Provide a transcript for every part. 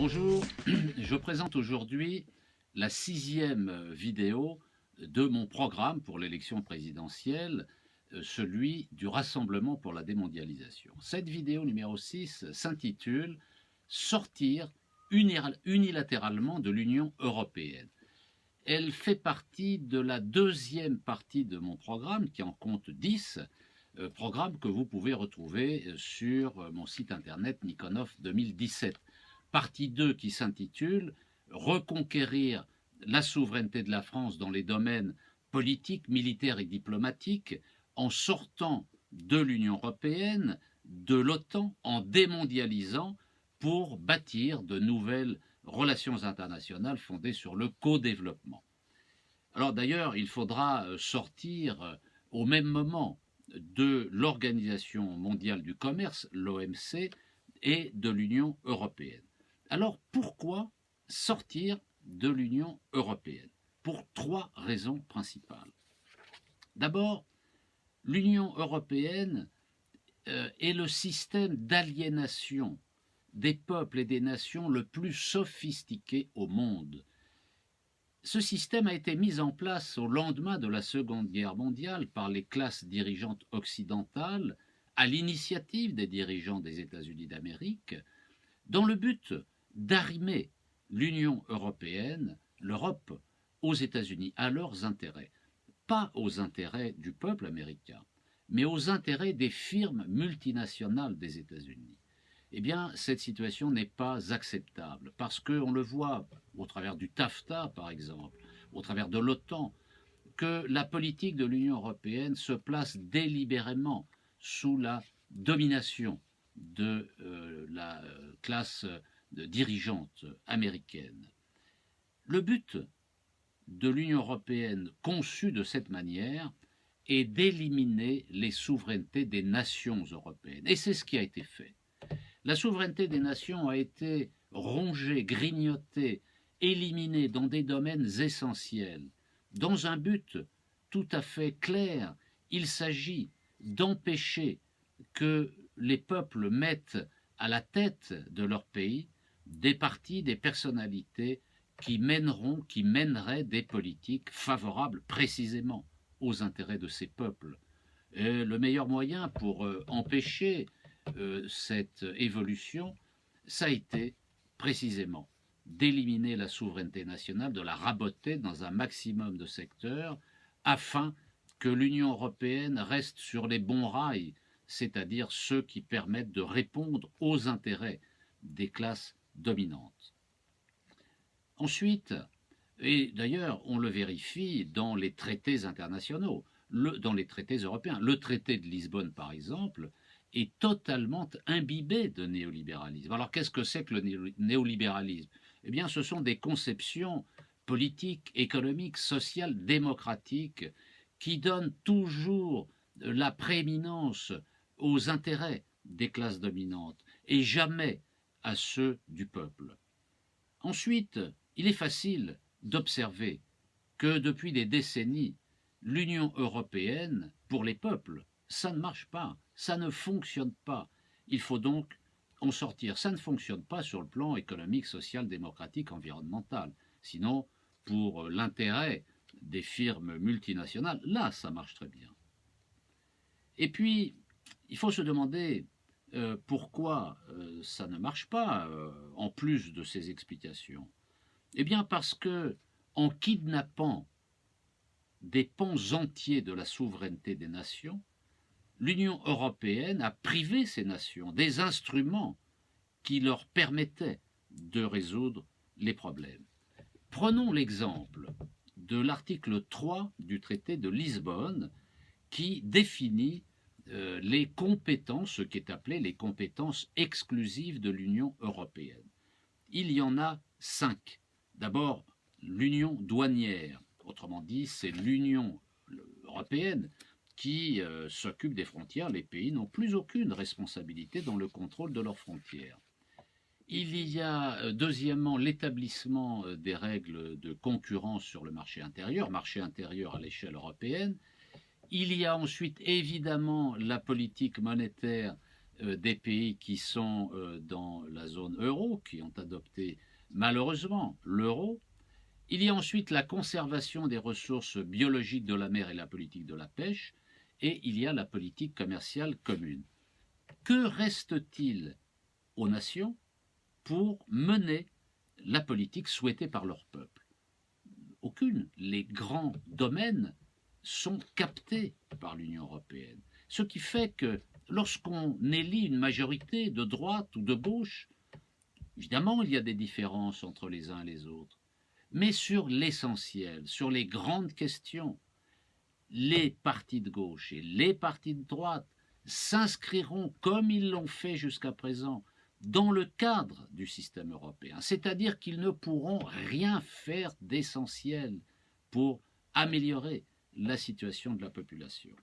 Bonjour, je présente aujourd'hui la 6e vidéo de mon programme pour l'élection présidentielle, celui du Rassemblement pour la démondialisation. Cette vidéo numéro 6 s'intitule « Sortir unilatéralement de l'Union européenne ». Elle fait partie de la 2e partie de mon programme, qui en compte 10, programme que vous pouvez retrouver sur mon site internet Nikonov 2017. Partie 2 qui s'intitule « Reconquérir la souveraineté de la France dans les domaines politiques, militaires et diplomatiques en sortant de l'Union européenne, de l'OTAN, en démondialisant pour bâtir de nouvelles relations internationales fondées sur le co-développement ». Alors d'ailleurs, il faudra sortir au même moment de l'Organisation mondiale du commerce, l'OMC, et de l'Union européenne. Alors pourquoi sortir de l'Union européenne? Pour 3 raisons principales. D'abord, l'Union européenne est le système d'aliénation des peuples et des nations le plus sophistiqué au monde. Ce système a été mis en place au lendemain de la Seconde Guerre mondiale par les classes dirigeantes occidentales, à l'initiative des dirigeants des États-Unis d'Amérique, dans le but d'arrimer l'Union européenne, l'Europe, aux États-Unis, à leurs intérêts. Pas aux intérêts du peuple américain, mais aux intérêts des firmes multinationales des États-Unis. Eh bien, cette situation n'est pas acceptable, parce qu'on le voit au travers du TAFTA, par exemple, au travers de l'OTAN, que la politique de l'Union européenne se place délibérément sous la domination de la classe dirigeante américaine. Le but de l'Union européenne conçue de cette manière est d'éliminer les souverainetés des nations européennes. Et c'est ce qui a été fait. La souveraineté des nations a été rongée, grignotée, éliminée dans des domaines essentiels, dans un but tout à fait clair. Il s'agit d'empêcher que les peuples mettent à la tête de leur pays des partis, des personnalités qui mèneraient des politiques favorables précisément aux intérêts de ces peuples. Et le meilleur moyen pour empêcher cette évolution, ça a été précisément d'éliminer la souveraineté nationale, de la raboter dans un maximum de secteurs, afin que l'Union européenne reste sur les bons rails, c'est-à-dire ceux qui permettent de répondre aux intérêts des classes dominantes. Ensuite, et d'ailleurs on le vérifie dans les traités internationaux, dans les traités européens, le traité de Lisbonne par exemple, est totalement imbibé de néolibéralisme. Alors qu'est-ce que c'est que le néolibéralisme? Eh bien, ce sont des conceptions politiques, économiques, sociales, démocratiques qui donnent toujours la prééminence aux intérêts des classes dominantes et jamais à ceux du peuple. Ensuite, il est facile d'observer que depuis des décennies, l'Union européenne, pour les peuples, ça ne marche pas, ça ne fonctionne pas. Il faut donc en sortir. Ça ne fonctionne pas sur le plan économique, social, démocratique, environnemental. Sinon, pour l'intérêt des firmes multinationales, là, ça marche très bien. Et puis, il faut se demander pourquoi ça ne marche pas, en plus de ces explications. Eh bien, parce que, en kidnappant des pans entiers de la souveraineté des nations, l'Union européenne a privé ces nations des instruments qui leur permettaient de résoudre les problèmes. Prenons l'exemple de l'article 3 du traité de Lisbonne qui définit les compétences, ce qui est appelé les compétences exclusives de l'Union européenne. Il y en a 5. D'abord, l'union douanière, autrement dit, c'est l'Union européenne qui s'occupe des frontières. Les pays n'ont plus aucune responsabilité dans le contrôle de leurs frontières. Il y a deuxièmement l'établissement des règles de concurrence sur le marché intérieur à l'échelle européenne. Il y a ensuite évidemment la politique monétaire des pays qui sont dans la zone euro, qui ont adopté malheureusement l'euro. Il y a ensuite la conservation des ressources biologiques de la mer et la politique de la pêche, et il y a la politique commerciale commune. Que reste-t-il aux nations pour mener la politique souhaitée par leur peuple? Aucune. Les grands domaines sont captés par l'Union européenne. Ce qui fait que lorsqu'on élit une majorité de droite ou de gauche, évidemment il y a des différences entre les uns et les autres, mais sur l'essentiel, sur les grandes questions, les partis de gauche et les partis de droite s'inscriront, comme ils l'ont fait jusqu'à présent, dans le cadre du système européen, c'est-à-dire qu'ils ne pourront rien faire d'essentiel pour améliorer la situation de la population.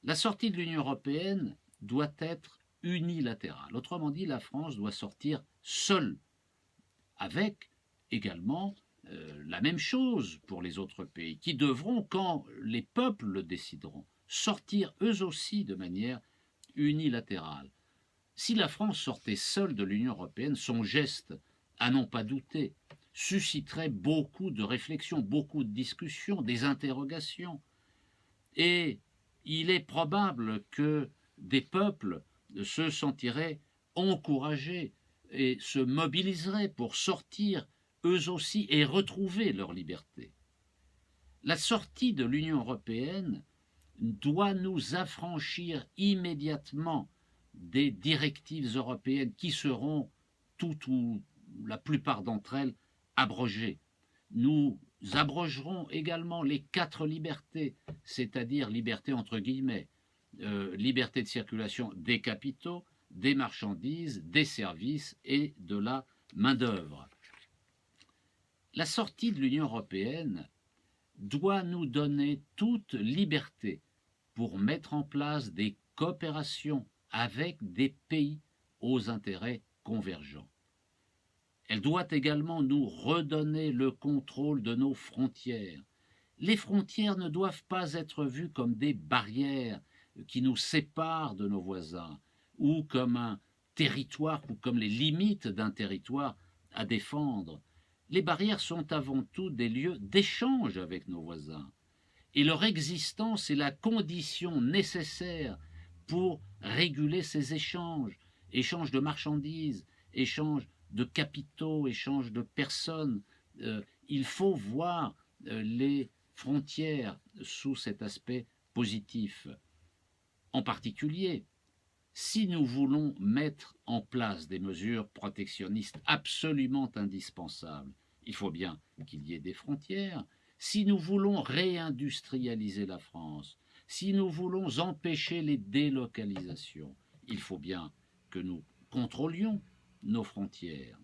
La sortie de l'Union européenne doit être unilatérale. Autrement dit, la France doit sortir seule, avec également la même chose pour les autres pays, qui devront, quand les peuples le décideront, sortir eux aussi de manière unilatérale. Si la France sortait seule de l'Union européenne, son geste, à n'en pas douter, susciterait beaucoup de réflexions, beaucoup de discussions, des interrogations. Et il est probable que des peuples se sentiraient encouragés et se mobiliseraient pour sortir eux aussi et retrouver leur liberté. La sortie de l'Union européenne doit nous affranchir immédiatement des directives européennes qui seront, toutes ou la plupart d'entre elles, abrogées. Nous abrogerons également les 4 libertés, c'est-à-dire liberté entre guillemets, liberté de circulation des capitaux, des marchandises, des services et de la main-d'œuvre. La sortie de l'Union européenne doit nous donner toute liberté pour mettre en place des coopérations avec des pays aux intérêts convergents. Elle doit également nous redonner le contrôle de nos frontières. Les frontières ne doivent pas être vues comme des barrières qui nous séparent de nos voisins, ou comme un territoire, ou comme les limites d'un territoire à défendre. Les barrières sont avant tout des lieux d'échange avec nos voisins. Et leur existence est la condition nécessaire pour réguler ces échanges, échanges de marchandises, échanges de capitaux, échanges de personnes. Il faut voir les frontières sous cet aspect positif. En particulier, si nous voulons mettre en place des mesures protectionnistes absolument indispensables, il faut bien qu'il y ait des frontières. Si nous voulons réindustrialiser la France, si nous voulons empêcher les délocalisations, il faut bien que nous contrôlions nos frontières.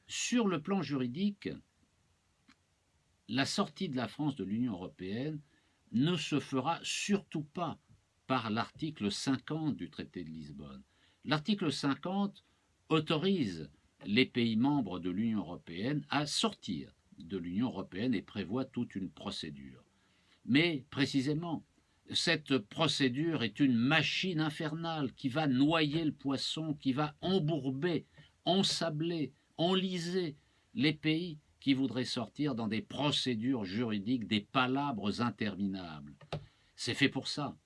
Sur le plan juridique, la sortie de la France de l'Union européenne ne se fera surtout pas par l'article 50 du traité de Lisbonne. L'article 50 autorise les pays membres de l'Union européenne à sortir de l'Union européenne et prévoit toute une procédure. Mais précisément, cette procédure est une machine infernale qui va noyer le poisson, qui va embourber, ensabler, enliser les pays qui voudraient sortir dans des procédures juridiques, des palabres interminables. C'est fait pour ça.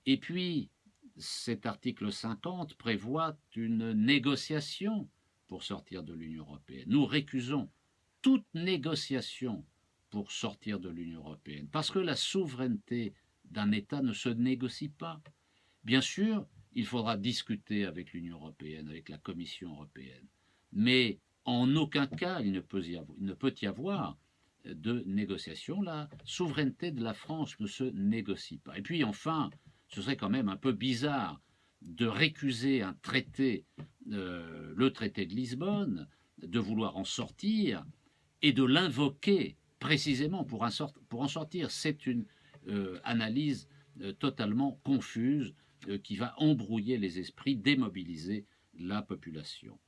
Et puis, cet article 50 prévoit une négociation pour sortir de l'Union européenne. Nous récusons toute négociation pour sortir de l'Union européenne, parce que la souveraineté d'un État ne se négocie pas. Bien sûr, il faudra discuter avec l'Union européenne, avec la Commission européenne, mais en aucun cas il ne peut y avoir de négociation. La souveraineté de la France ne se négocie pas. Et puis enfin, ce serait quand même un peu bizarre de récuser un traité, le traité de Lisbonne, de vouloir en sortir et de l'invoquer précisément pour en sortir. C'est une analyse totalement confuse qui va embrouiller les esprits, démobiliser la population.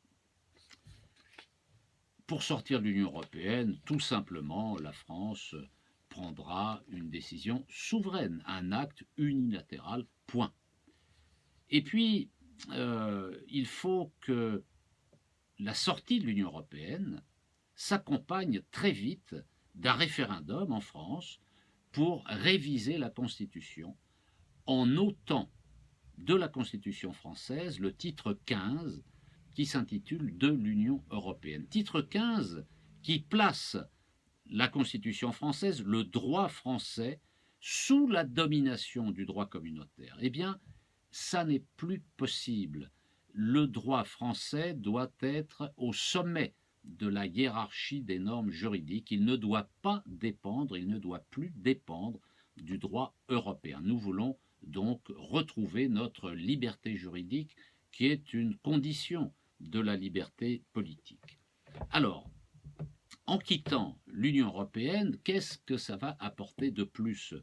Pour sortir de l'Union européenne, tout simplement, la France prendra une décision souveraine, un acte unilatéral, point. Et puis, il faut que la sortie de l'Union européenne s'accompagne très vite d'un référendum en France pour réviser la Constitution en ôtant de la Constitution française le titre 15 qui s'intitule de l'Union européenne. Titre 15 qui place la Constitution française, le droit français, sous la domination du droit communautaire. Eh bien, ça n'est plus possible. Le droit français doit être au sommet de la hiérarchie des normes juridiques. Il ne doit pas dépendre, il ne doit plus dépendre du droit européen. Nous voulons donc retrouver notre liberté juridique qui est une condition de la liberté politique. Alors, en quittant l'Union européenne, qu'est-ce que ça va apporter de plus?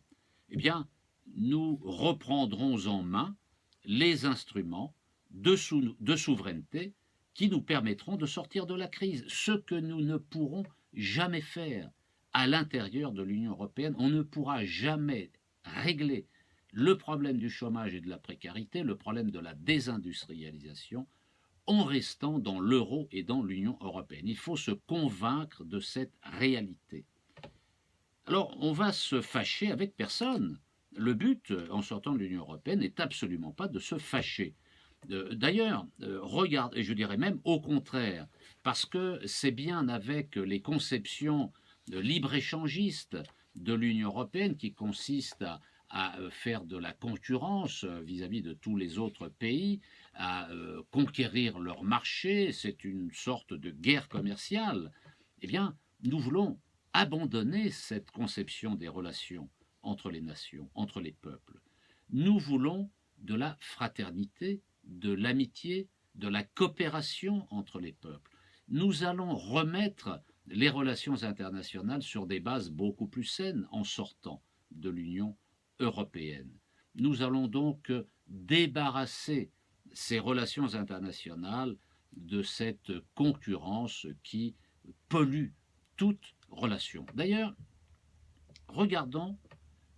Eh bien, nous reprendrons en main les instruments de souveraineté qui nous permettront de sortir de la crise, ce que nous ne pourrons jamais faire à l'intérieur de l'Union européenne. On ne pourra jamais régler le problème du chômage et de la précarité, le problème de la désindustrialisation, en restant dans l'euro et dans l'Union européenne. Il faut se convaincre de cette réalité. Alors, on va se fâcher avec personne. Le but, en sortant de l'Union européenne, n'est absolument pas de se fâcher. D'ailleurs, regarde, et je dirais même au contraire, parce que c'est bien avec les conceptions libre-échangistes de l'Union européenne qui consistent à faire de la concurrence vis-à-vis de tous les autres pays, à conquérir leur marché, c'est une sorte de guerre commerciale. Eh bien, nous voulons abandonner cette conception des relations entre les nations, entre les peuples. Nous voulons de la fraternité, de l'amitié, de la coopération entre les peuples. Nous allons remettre les relations internationales sur des bases beaucoup plus saines en sortant de l'Union européenne. Nous allons donc débarrasser ces relations internationales de cette concurrence qui pollue toute relation. D'ailleurs, regardons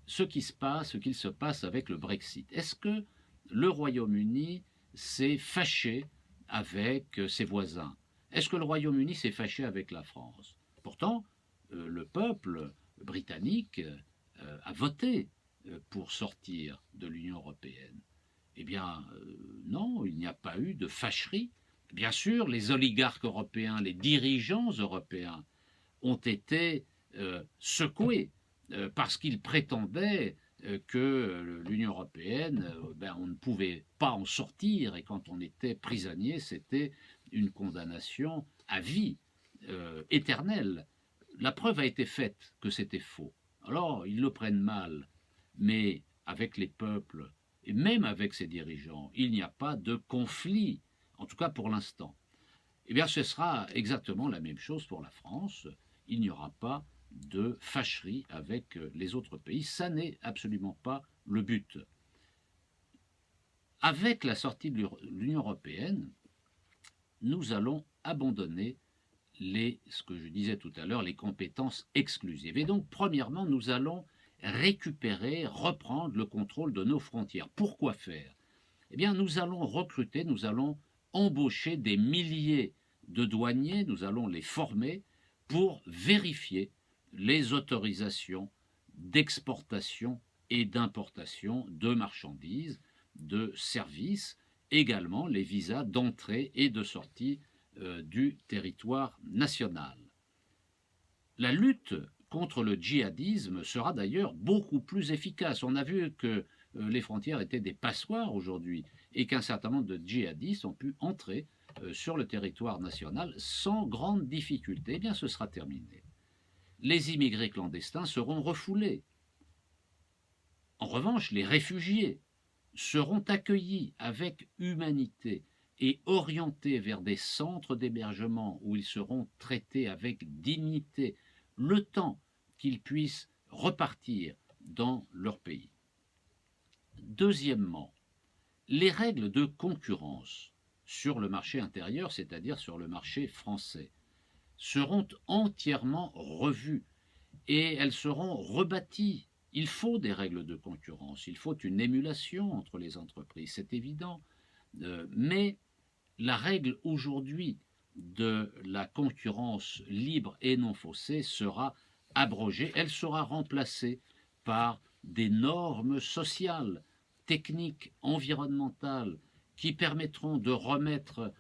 ce qu'il se passe avec le Brexit. Est-ce que le Royaume-Uni s'est fâché avec ses voisins? Est-ce que le Royaume-Uni s'est fâché avec la France? Pourtant, le peuple britannique a voté pour sortir de l'Union européenne. Eh bien, non, il n'y a pas eu de fâcherie. Bien sûr, les oligarques européens, les dirigeants européens ont été secoués parce qu'ils prétendaient que l'Union européenne, on ne pouvait pas en sortir, et quand on était prisonnier, c'était une condamnation à vie, éternelle. La preuve a été faite que c'était faux. Alors, ils le prennent mal, mais avec les peuples, et même avec ses dirigeants, il n'y a pas de conflit, en tout cas pour l'instant. Eh bien, ce sera exactement la même chose pour la France. Il n'y aura pas de fâcherie avec les autres pays. Ça n'est absolument pas le but. Avec la sortie de l'Union européenne, nous allons abandonner ce que je disais tout à l'heure, les compétences exclusives. Et donc, premièrement, nous allons récupérer, reprendre le contrôle de nos frontières. Pourquoi faire? Eh bien, nous allons recruter, nous allons embaucher des milliers de douaniers, nous allons les former pour vérifier les autorisations d'exportation et d'importation de marchandises, de services, également les visas d'entrée et de sortie du territoire national. La lutte contre le djihadisme sera d'ailleurs beaucoup plus efficace. On a vu que les frontières étaient des passoires aujourd'hui et qu'un certain nombre de djihadistes ont pu entrer sur le territoire national sans grande difficulté. Eh bien, ce sera terminé. Les immigrés clandestins seront refoulés. En revanche, les réfugiés seront accueillis avec humanité et orientés vers des centres d'hébergement où ils seront traités avec dignité, le temps qu'ils puissent repartir dans leur pays. Deuxièmement, les règles de concurrence sur le marché intérieur, c'est-à-dire sur le marché français, seront entièrement revues et elles seront rebâties. Il faut des règles de concurrence, il faut une émulation entre les entreprises, c'est évident. Mais la règle aujourd'hui de la concurrence libre et non faussée sera abrogée. Elle sera remplacée par des normes sociales, techniques, environnementales, qui permettront de remettre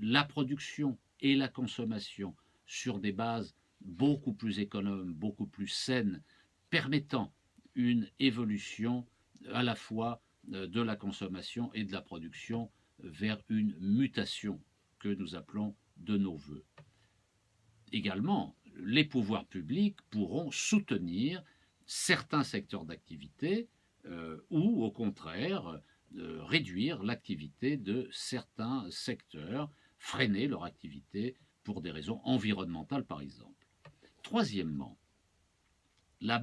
la production et la consommation sur des bases beaucoup plus économes, beaucoup plus saines, permettant une évolution à la fois de la consommation et de la production vers une mutation que nous appelons de nos voeux. Également, les pouvoirs publics pourront soutenir certains secteurs d'activité ou, au contraire, réduire l'activité de certains secteurs, freiner leur activité pour des raisons environnementales, par exemple. Troisièmement, la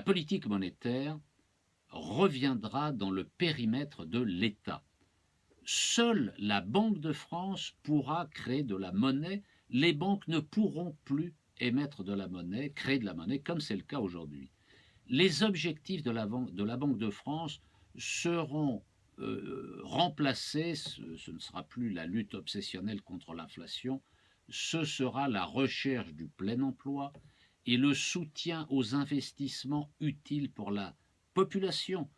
politique monétaire reviendra dans le périmètre de l'État. Seule la Banque de France pourra créer de la monnaie. Les banques ne pourront plus émettre de la monnaie, créer de la monnaie, comme c'est le cas aujourd'hui. Les objectifs de la Banque de France seront remplacés, ce ne sera plus la lutte obsessionnelle contre l'inflation, ce sera la recherche du plein emploi et le soutien aux investissements utiles pour la population,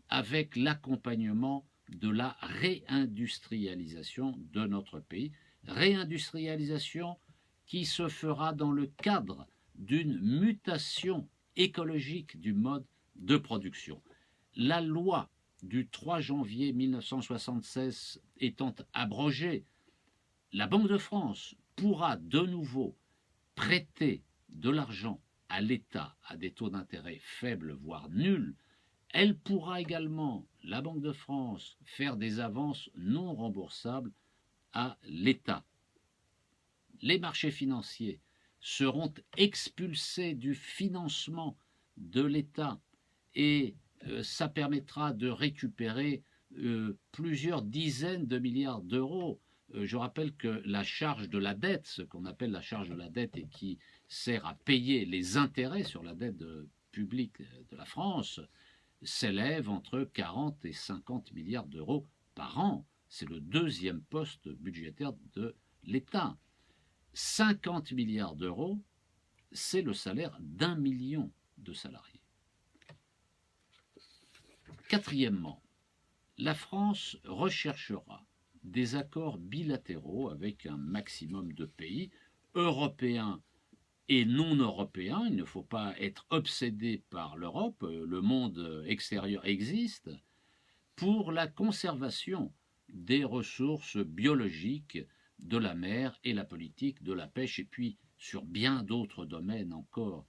avec l'accompagnement de la réindustrialisation de notre pays. Réindustrialisation qui se fera dans le cadre d'une mutation écologique du mode de production. La loi du 3 janvier 1976 étant abrogée, la Banque de France pourra de nouveau prêter de l'argent à l'État à des taux d'intérêt faibles, voire nuls. Elle pourra également, la Banque de France, faire des avances non remboursables à l'État. Les marchés financiers seront expulsés du financement de l'État et ça permettra de récupérer plusieurs dizaines de milliards d'euros. Je rappelle que la charge de la dette, ce qu'on appelle la charge de la dette et qui sert à payer les intérêts sur la dette publique de la France, s'élève entre 40 et 50 milliards d'euros par an. C'est le deuxième poste budgétaire de l'État. 50 milliards d'euros, c'est le salaire d'1 million de salariés. Quatrièmement, la France recherchera des accords bilatéraux avec un maximum de pays européens et non européens. Il ne faut pas être obsédé par l'Europe, le monde extérieur existe, pour la conservation des ressources biologiques de la mer et la politique de la pêche, et puis sur bien d'autres domaines encore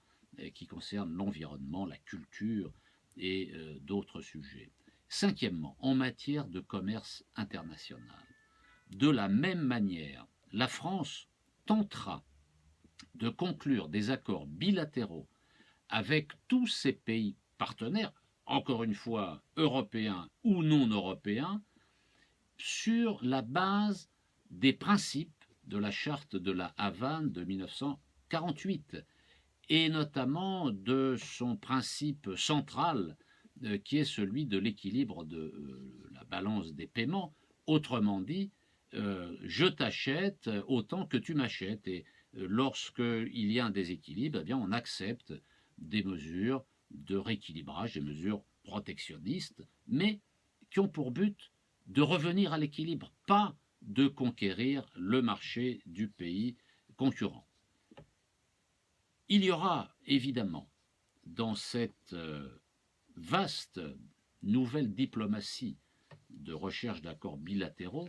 qui concernent l'environnement, la culture et d'autres sujets. Cinquièmement, en matière de commerce international, de la même manière, la France tentera de conclure des accords bilatéraux avec tous ces pays partenaires, encore une fois européens ou non européens, sur la base des principes de la charte de la Havane de 1948 et notamment de son principe central qui est celui de l'équilibre de la balance des paiements. Autrement dit, je t'achète autant que tu m'achètes, et lorsqu'il y a un déséquilibre, eh bien, on accepte des mesures de rééquilibrage, des mesures protectionnistes, mais qui ont pour but de revenir à l'équilibre, pas de conquérir le marché du pays concurrent. Il y aura évidemment dans cette vaste nouvelle diplomatie de recherche d'accords bilatéraux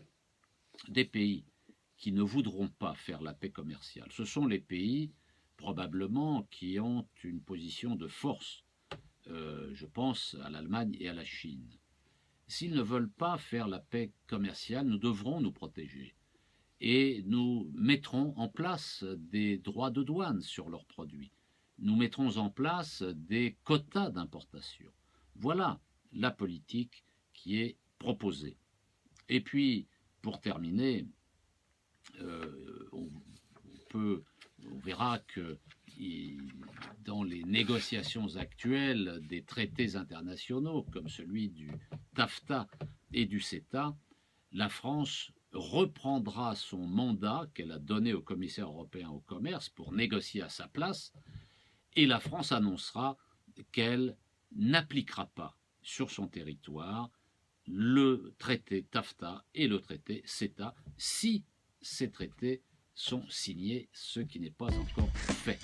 des pays qui ne voudront pas faire la paix commerciale. Ce sont les pays probablement qui ont une position de force. Je pense à l'Allemagne et à la Chine. S'ils ne veulent pas faire la paix commerciale, nous devrons nous protéger. Et nous mettrons en place des droits de douane sur leurs produits. Nous mettrons en place des quotas d'importation. Voilà la politique qui est proposée. Et puis, pour terminer, on verra que dans les négociations actuelles des traités internationaux, comme celui du TAFTA et du CETA, la France reprendra son mandat qu'elle a donné au commissaire européen au commerce pour négocier à sa place, et la France annoncera qu'elle n'appliquera pas sur son territoire le traité TAFTA et le traité CETA si ces traités sont signés, ce qui n'est pas encore fait.